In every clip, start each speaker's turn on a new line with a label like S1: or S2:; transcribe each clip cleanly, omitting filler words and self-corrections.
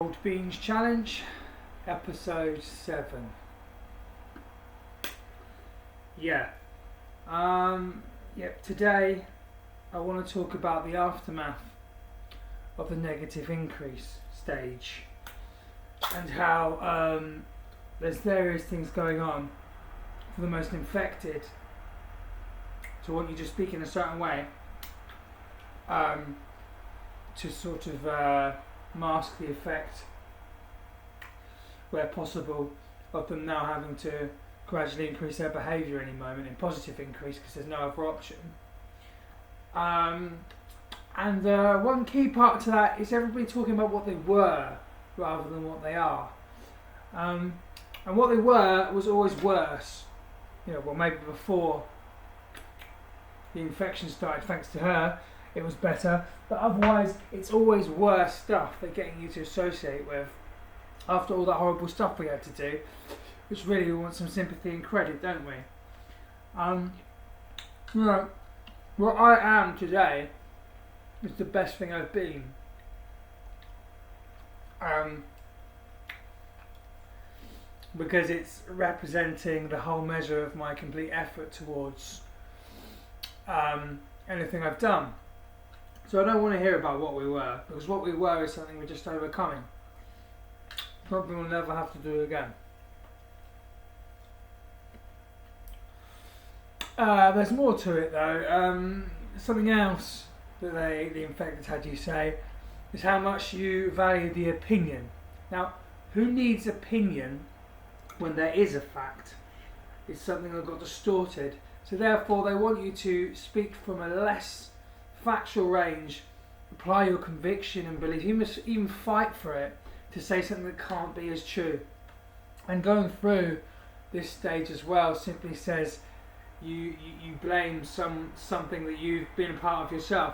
S1: Cold Beans Challenge, episode 7. Today I want to talk about the aftermath of the negative increase stage and how there's various things going on for the most infected to want you to speak in a certain way to sort of mask the effect where possible of them now having to gradually increase their behaviour any moment in positive increase because there's no other option. And one key part to that is everybody talking about what they were rather than what they are. And what they were was always worse. Maybe before the infection started, thanks to her, it was better. But otherwise, it's always worse stuff they're getting you to associate with after all that horrible stuff we had to do, which really we want some sympathy and credit, don't we? What I am today is the best thing I've been. Because it's representing the whole measure of my complete effort towards anything I've done. So I don't want to hear about what we were, because what we were is something we're just overcoming. Something we'll never have to do again. There's more to it though. Something else that the infected had you say is how much you value the opinion. Now, who needs opinion when there is a fact? It's something that got distorted. So therefore they want you to speak from a less factual range, apply your conviction and belief. You must even fight for it to say something that can't be as true. And going through this stage as well simply says you blame something that you've been a part of yourself,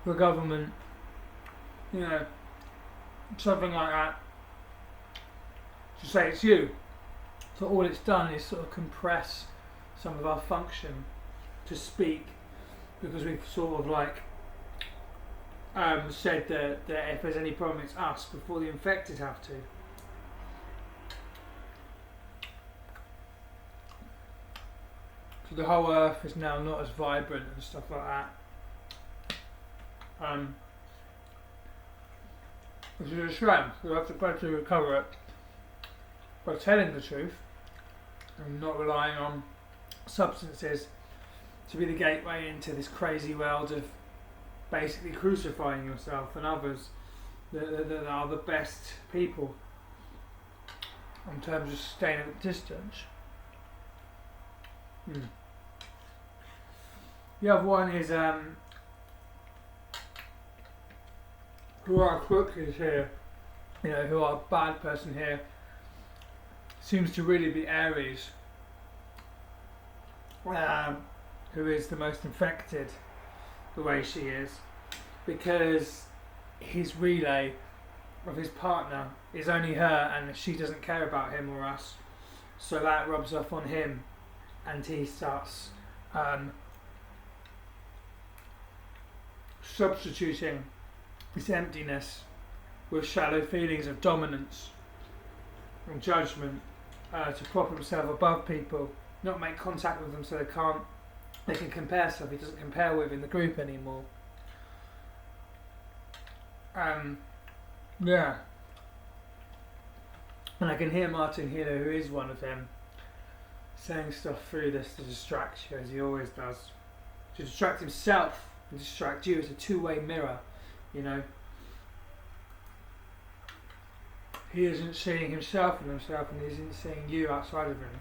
S1: the government, something like that, to say it's you. So all it's done is sort of compress some of our function to speak, because we've sort of said that if there's any problem it's us before the infected have to. So the whole earth is now not as vibrant and stuff like that. Which is a shame. We have to try to recover it by telling the truth and not relying on substances to be the gateway into this crazy world of basically crucifying yourself and others that are the best people in terms of staying at a distance. The other one is who our crook is here, who our bad person here seems to really be Aries, who is the most infected the way she is, because his relay of his partner is only her and she doesn't care about him or us, so that rubs off on him and he starts substituting this emptiness with shallow feelings of dominance and judgment to prop himself above people, not make contact with them so they can compare stuff he doesn't compare with in the group anymore. And I can hear Martin Hiller, who is one of them, saying stuff through this to distract you, as he always does, to distract himself and distract you. It's a two-way mirror, He isn't seeing himself in himself, and he isn't seeing you outside of him.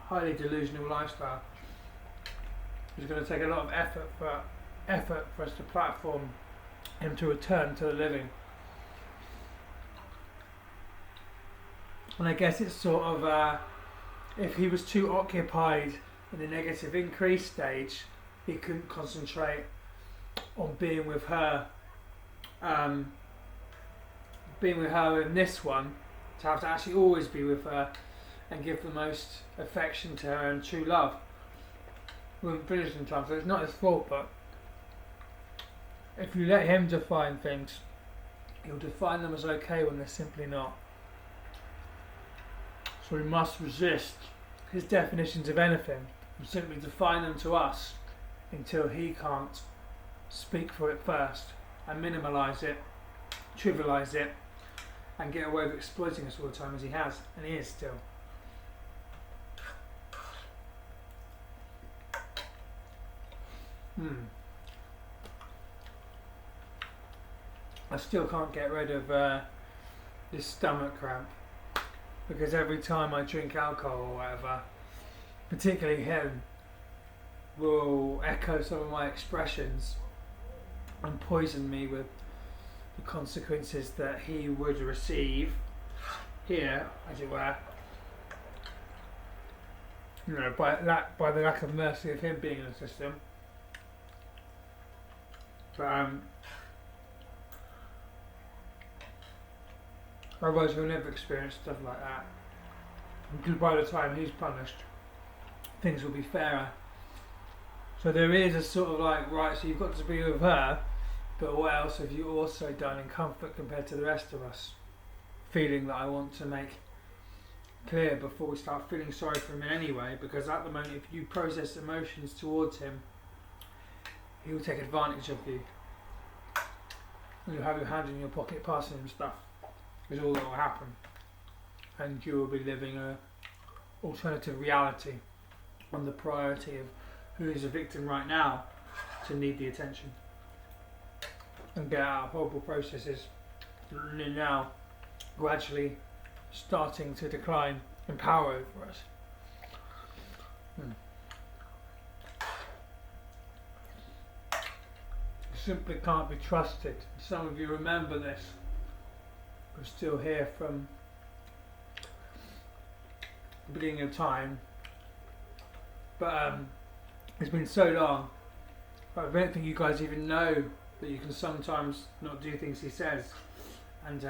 S1: Highly delusional lifestyle. It's going to take a lot of effort for us to platform him to return to the living. And I guess it's sort of if he was too occupied in the negative increase stage, he couldn't concentrate on being with her in this one, to have to actually always be with her and give the most affection to her and true love. We wouldn't finish in time, so it's not his fault, but if you let him define things, He'll define them as okay when they're simply not. So we must resist his definitions of anything and simply define them to us until he can't speak for it first and minimalise it, trivialise it, and get away with exploiting us all the time as he has, and he is still. I still can't get rid of this stomach cramp, because every time I drink alcohol or whatever, particularly him, will echo some of my expressions and poison me with the consequences that he would receive here, as it were. You know, by the lack of mercy of him being in the system. But otherwise he'll never experience stuff like that. Because by the time he's punished, things will be fairer. So there is a sort of like, right, so you've got to be with her, but what else have you also done in comfort compared to the rest of us? Feeling that I want to make clear before we start feeling sorry for him in any way, because at the moment if you process emotions towards him, he will take advantage of you. And you'll have your hand in your pocket passing him stuff, is all that will happen. And you will be living a alternative reality on the priority of who is a victim right now to need the attention and get out of horrible processes now gradually starting to decline in power over us. Simply can't be trusted. Some of you remember this. We're still here from the beginning of time, but it's been so long. I don't think you guys even know that you can sometimes not do things he says, and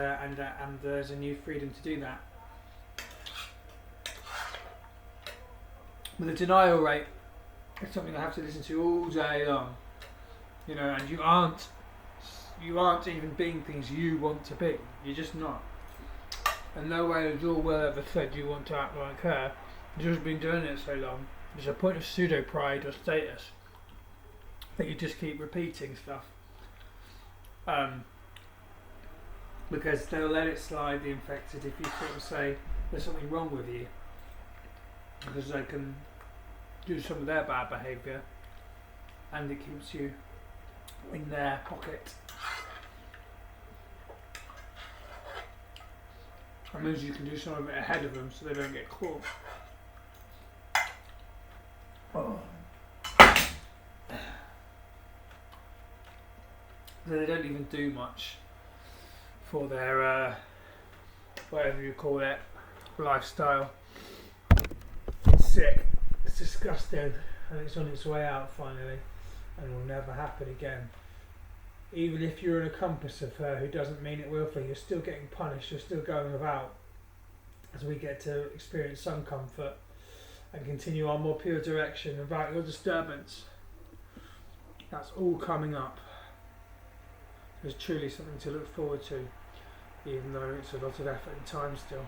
S1: there's a new freedom to do that. But the denial rate is something I have to listen to all day long. You know, and you aren't even being things you want to be. You're just not. And no way has your will ever said you want to act like her. You've just been doing it so long. There's a point of pseudo pride or status that you just keep repeating stuff. Because they'll let it slide, the infected, if you sort of say there's something wrong with you, because they can do some of their bad behaviour, and it keeps you in their pocket. That means you can do some of it ahead of them so they don't get caught. So they don't even do much for their whatever you call it, lifestyle. It's sick, it's disgusting, and it's on its way out finally, and will never happen again. Even if you're an accomplice of her who doesn't mean it willfully, you're still getting punished, you're still going about, as we get to experience some comfort and continue our more pure direction without your disturbance. That's all coming up. There's truly something to look forward to, even though it's a lot of effort and time still.